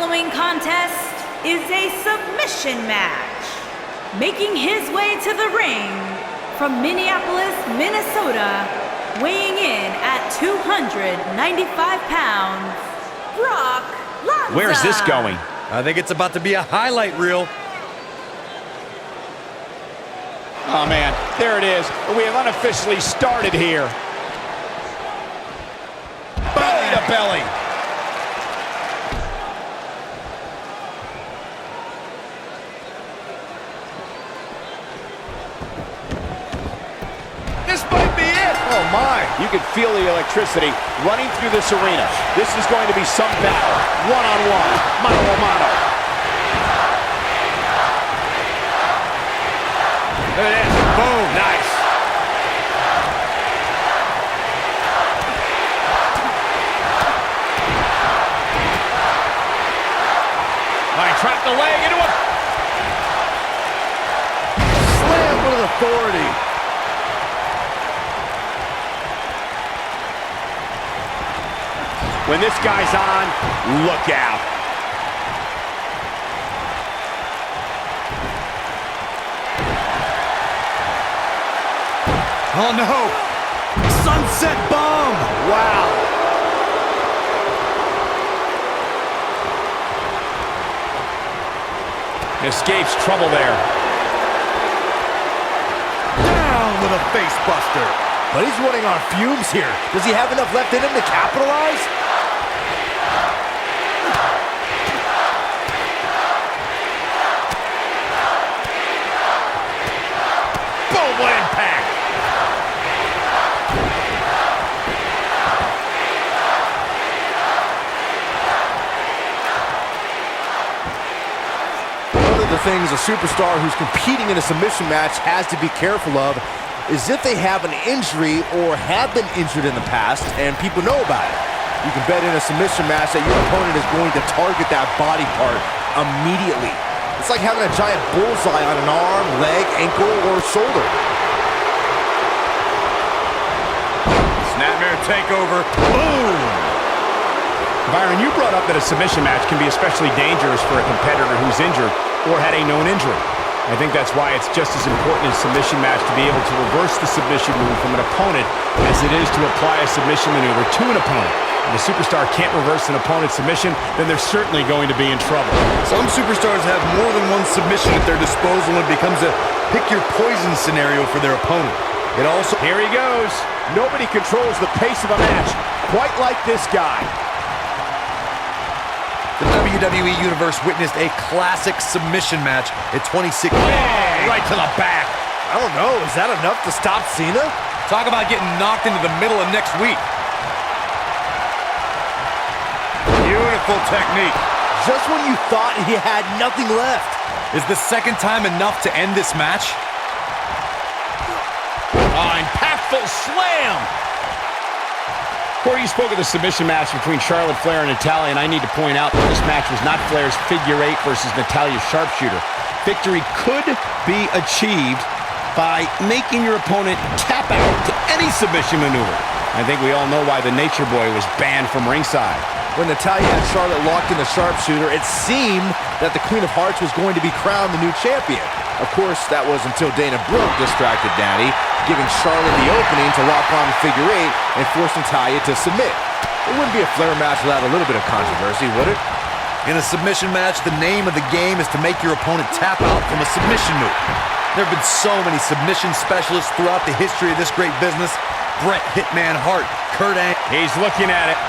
following contest is a submission match. Making his way to the ring from Minneapolis, Minnesota, weighing in at 295 pounds, Brock Lesnar. Where's this going? I think it's about to be a highlight reel. Oh, man, there it is. We have unofficially started here. Belly to belly. This might be it. Oh, my. You can feel the electricity running through this arena. This is going to be some battle. One-on-one, mano-a-mano. There it is. Boom. Nice. All right, trap the leg into a... Slam with authority. When this guy's on, look out. Oh, no. Sunset bomb. Wow. Escapes trouble there. Down with a face buster. But he's running on fumes here. Does he have enough left in him to capitalize? Boom, what impact. One of the things a superstar who's competing in a submission match has to be careful of is if they have an injury or have been injured in the past and people know about it. You can bet in a submission match that your opponent is going to target that body part immediately. It's like having a giant bullseye on an arm, leg, ankle, or shoulder. Snapmare takeover. Boom! Byron, you brought up that a submission match can be especially dangerous for a competitor who's injured or had a known injury. I think that's why it's just as important in a submission match to be able to reverse the submission move from an opponent as it is to apply a submission maneuver to an opponent. If a superstar can't reverse an opponent's submission, then they're certainly going to be in trouble. Some superstars have more than one submission at their disposal and it becomes a pick-your-poison scenario for their opponent. It also... Here he goes. Nobody controls the pace of a match quite like this guy. The WWE Universe witnessed a classic submission match at 2016. Right to the back. I don't know, is that enough to stop Cena? Talk about getting knocked into the middle of next week. Beautiful technique. Just when you thought he had nothing left. Is the second time enough to end this match? Oh, impactful slam. Corey, you spoke of the submission match between Charlotte Flair and Natalya, and I need to point out that this match was not Flair's figure eight versus Natalya's sharpshooter. Victory could be achieved by making your opponent tap out to any submission maneuver. I think we all know why the Nature Boy was banned from ringside. When Natalya had Charlotte locked in the sharpshooter, it seemed that the Queen of Hearts was going to be crowned the new champion. Of course, that was until Dana Brooke distracted Natty, giving Charlotte the opening to lock on the figure eight and force Natalya to submit. It wouldn't be a Flair match without a little bit of controversy, would it? In a submission match, the name of the game is to make your opponent tap out from a submission move. There have been so many submission specialists throughout the history of this great business. Bret Hitman Hart, Kurt Angle. He's looking at it.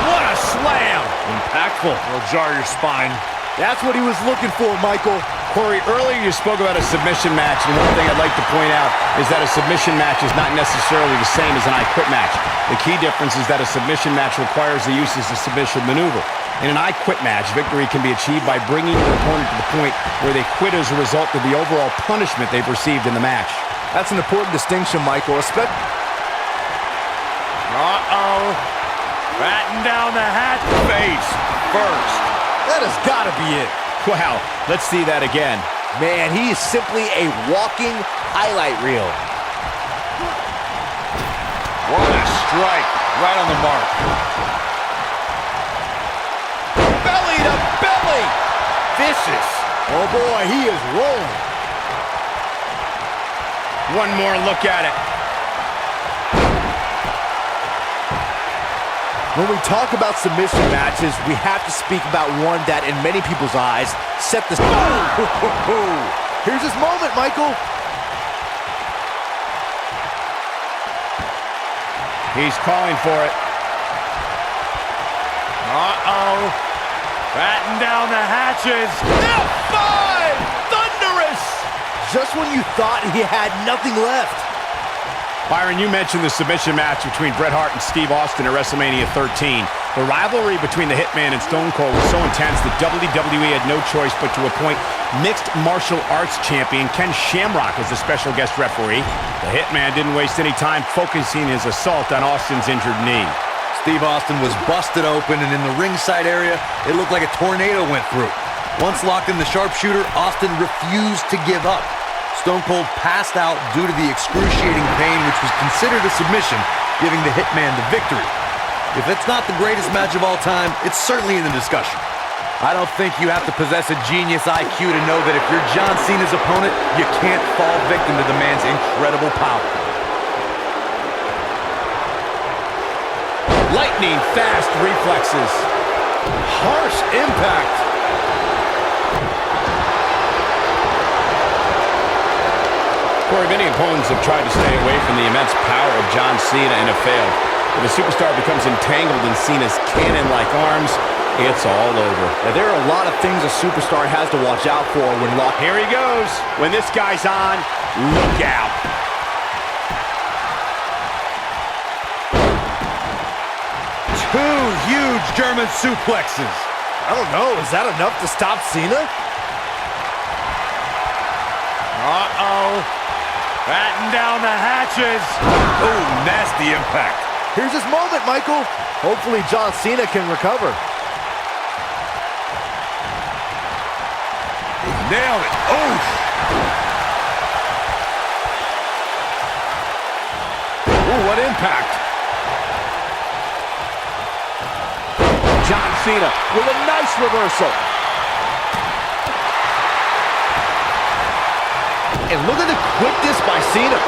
What a slam! Impactful. It'll jar your spine. That's what he was looking for, Michael. Corey, earlier you spoke about a submission match, and one thing I'd like to point out is that a submission match is not necessarily the same as an I Quit match. The key difference is that a submission match requires the use of a submission maneuver. In an I Quit match, victory can be achieved by bringing your opponent to the point where they quit as a result of the overall punishment they've received in the match. That's an important distinction, Michael. Uh-oh. Batten down the hat face first. That has got to be it. Wow, let's see that again. Man, he is simply a walking highlight reel. strike. Right on the mark. Belly to belly. Vicious. Oh boy, he is rolling. One more look at it. When we talk about submission matches, we have to speak about one that, in many people's eyes, set the... Here's his moment, Michael. He's calling for it. Uh-oh. Batten down the hatches. F5! Thunderous! Just when you thought he had nothing left. Byron, you mentioned the submission match between Bret Hart and Steve Austin at WrestleMania 13. The rivalry between the Hitman and Stone Cold was so intense that WWE had no choice but to appoint mixed martial arts champion Ken Shamrock as the special guest referee. The Hitman didn't waste any time focusing his assault on Austin's injured knee. Steve Austin was busted open, and in the ringside area, it looked like a tornado went through. Once locked in the sharpshooter, Austin refused to give up. Stone Cold passed out due to the excruciating pain, which was considered a submission, giving the Hitman the victory. If it's not the greatest match of all time, it's certainly in the discussion. I don't think you have to possess a genius IQ to know that if you're John Cena's opponent, you can't fall victim to the man's incredible power. Lightning fast reflexes. Harsh impact. Corey, many opponents have tried to stay away from the immense power of John Cena and have failed. If a superstar becomes entangled in Cena's cannon-like arms, it's all over. Now, there are a lot of things a superstar has to watch out for when locked. Here he goes. When this guy's on, look out. Two huge German suplexes. I don't know, is that enough to stop Cena? Uh-oh. Batten down the hatches. Oh, nasty impact. Here's his moment, Michael. Hopefully John Cena can recover. Nailed it. Oh. Ooh, what impact. John Cena with a nice reversal. And look at the quickness by Cena.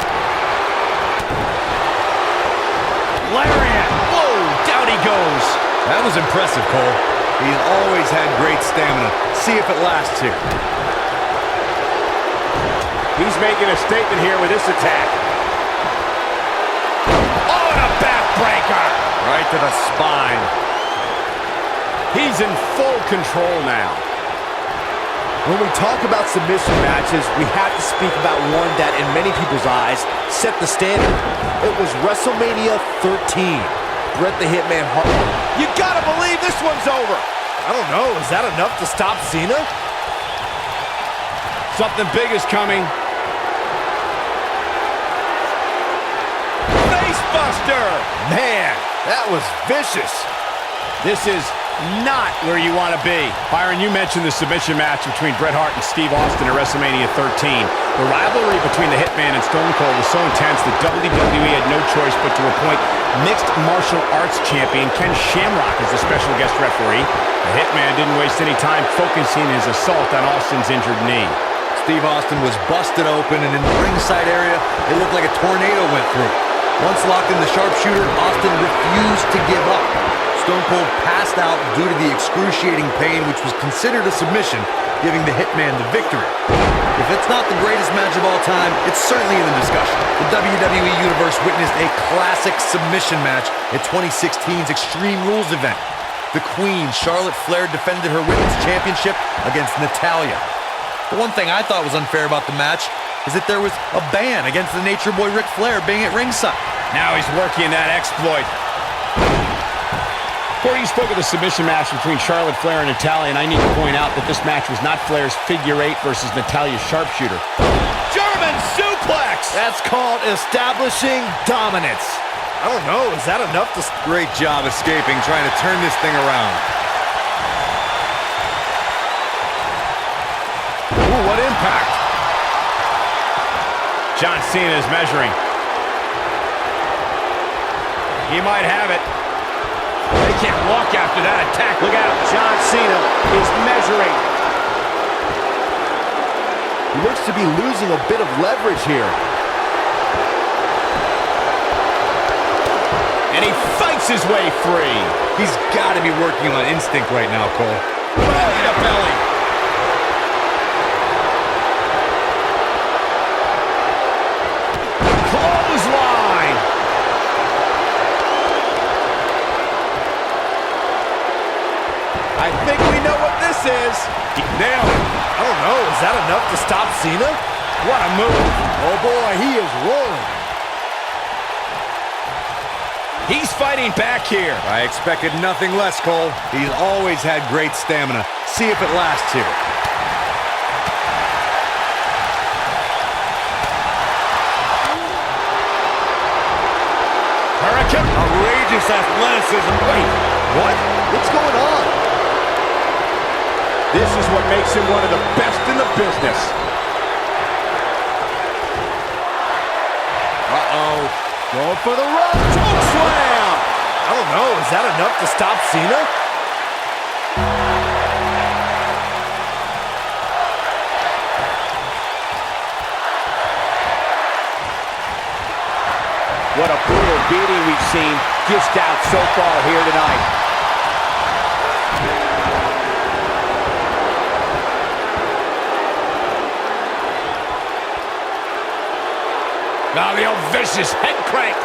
Lariat. Whoa, down he goes. That was impressive, Cole. He's always had great stamina. See if it lasts here. He's making a statement here with this attack. Oh, and a backbreaker. Right to the spine. He's in full control now. When we talk about submission matches, we have to speak about one that, in many people's eyes, set the standard. It was WrestleMania 13. Bret the Hitman Hart. You gotta believe this one's over. I don't know, is that enough to stop Cena? Something big is coming. Facebuster! Man, that was vicious. This is not where you want to be. Byron, you mentioned the submission match between Bret Hart and Steve Austin at WrestleMania 13. The rivalry between the Hitman and Stone Cold was so intense that WWE had no choice but to appoint mixed martial arts champion Ken Shamrock as the special guest referee. The Hitman didn't waste any time focusing his assault on Austin's injured knee. Steve Austin was busted open, and in the ringside area, it looked like a tornado went through. Once locked in the sharpshooter, Austin refused to give up. Stone Cold passed out due to the excruciating pain, which was considered a submission, giving the Hitman the victory. If it's not the greatest match of all time, it's certainly in the discussion. The WWE Universe witnessed a classic submission match at 2016's Extreme Rules event. The Queen, Charlotte Flair, defended her Women's Championship against Natalya. The one thing I thought was unfair about the match is that there was a ban against the Nature Boy Ric Flair being at ringside. Now he's working that exploit. Corey, you spoke of the submission match between Charlotte Flair and Natalya, and I need to point out that this match was not Flair's figure eight versus Natalya's sharpshooter. German suplex! That's called establishing dominance. I don't know, is that enough to... Great job escaping, trying to turn this thing around. Ooh, what impact. John Cena is measuring. He might have it. They can't walk after that attack. Look out. John Cena is measuring. He looks to be losing a bit of leverage here. And he fights his way free. He's got to be working on instinct right now, Cole. Belly to belly. Clothesline. I think we know what this is. Nailed it. I don't know, is that enough to stop Cena? What a move. Oh boy, he is rolling. He's fighting back here. I expected nothing less, Cole. He's always had great stamina. See if it lasts here. Hurricane. Outrageous athleticism. Wait, what? What's going on? This is what makes him one of the best in the business. Uh-oh. Going for the run. Choke slam. I don't know, is that enough to stop Cena? What a brutal beating we've seen dished out so far here tonight. Now the old vicious head crank.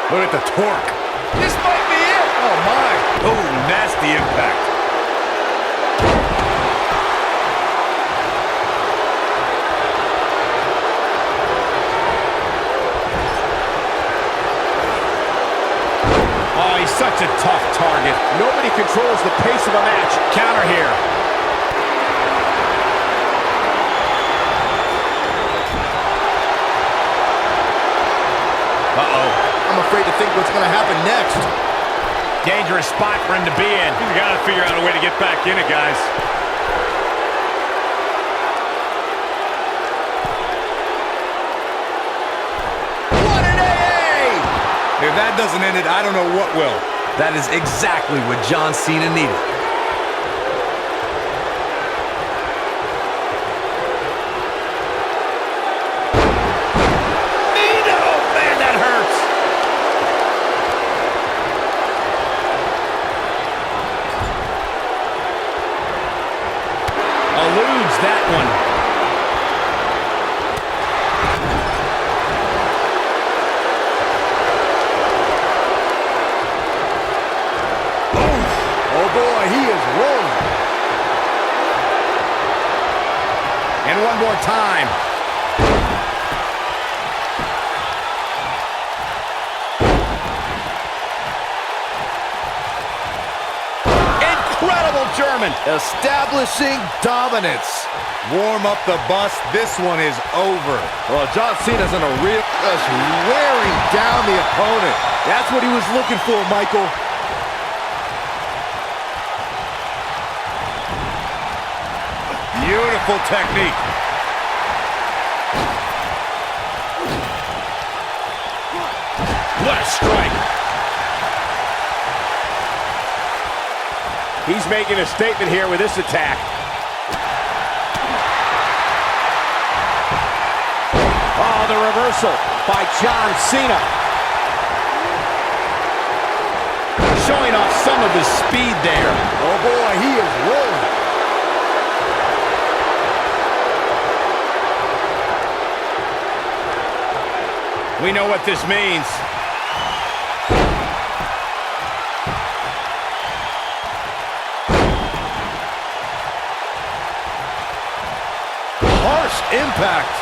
Look at the torque. This might be it. Oh, my. Oh, nasty impact. Oh, he's such a tough target. Nobody controls the pace of a match. Counter here. Uh-oh. I'm afraid to think what's going to happen next. Dangerous spot for him to be in. He's got to figure out a way to get back in it, guys. What an AA! If that doesn't end it, I don't know what will. That is exactly what John Cena needed. Eludes that one. Oh boy, he is rolling. And one more time. Incredible German. Establishing dominance. Warm up the bus. This one is over. Well, John Cena's in a real just wearing down the opponent. That's what he was looking for, Michael. Beautiful technique. What a strike. He's making a statement here with this attack. Oh, the reversal by John Cena. Showing off some of his speed there. Oh boy, he is rolling. We know what this means. Harsh impact.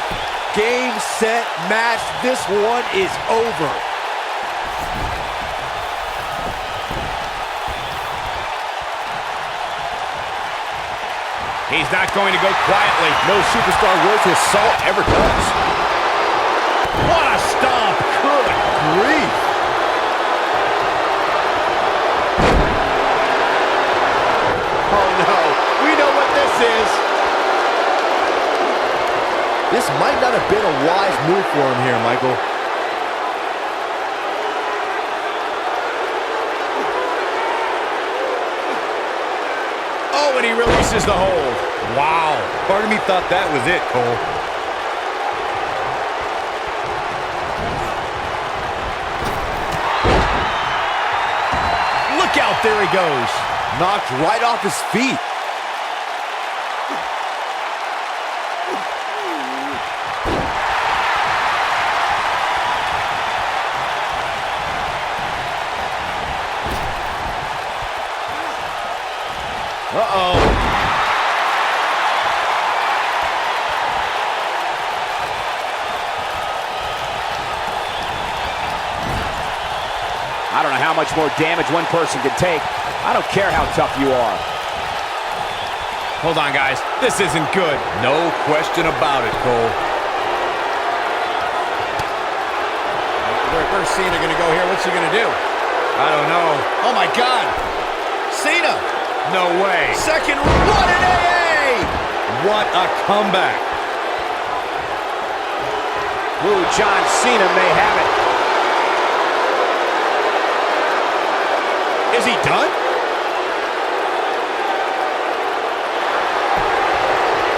Game, set, match. This one is over. He's not going to go quietly. No superstar worth his salt ever does. What a stomp. Good grief. Oh no, we know what this is. This might not have been a wise move for him here, Michael. and he releases the hold. Wow. Part of me thought that was it, Cole. Look out, there he goes. Knocked right off his feet. Uh-oh. I don't know how much more damage one person can take. I don't care how tough you are. Hold on, guys. This isn't good. No question about it, Cole. Where's Cena going to go here? What's he going to do? I don't know. Oh, my God. Cena. No way. Second, what an AA! What a comeback. Ooh, John Cena may have it. Is he done?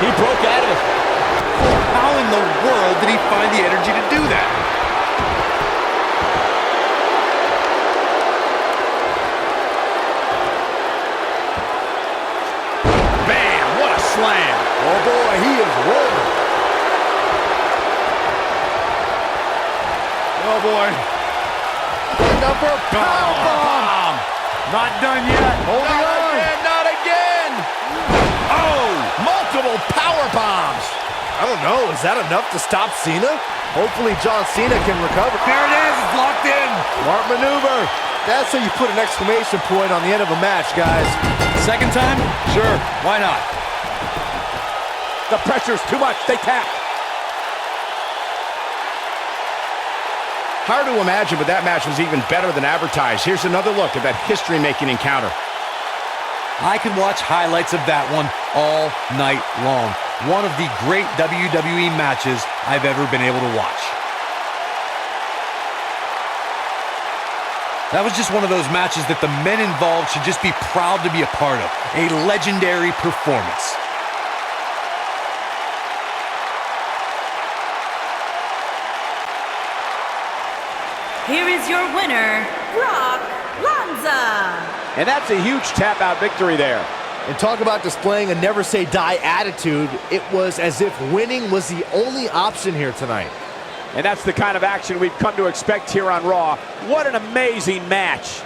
He broke out of it. How in the world did he find the energy to do that? Bam! What a slam! Oh boy, he is rolling. Oh boy! Number powerbomb. Not done yet. Holding on. Not again. Oh! Multiple power bombs. I don't know. Is that enough to stop Cena? Hopefully John Cena can recover. There it is. It's locked in. Smart maneuver. That's how you put an exclamation point on the end of a match, guys. Second time? Sure. Why not? The pressure's too much. They tap. Hard to imagine, but that match was even better than advertised. Here's another look at that history-making encounter. I can watch highlights of that one all night long. One of the great WWE matches I've ever been able to watch. That was just one of those matches that the men involved should just be proud to be a part of. A legendary performance. Here is your winner, Brock Lanza. And that's a huge tap-out victory there. And talk about displaying a never-say-die attitude. It was as if winning was the only option here tonight. And that's the kind of action we've come to expect here on Raw. What an amazing match.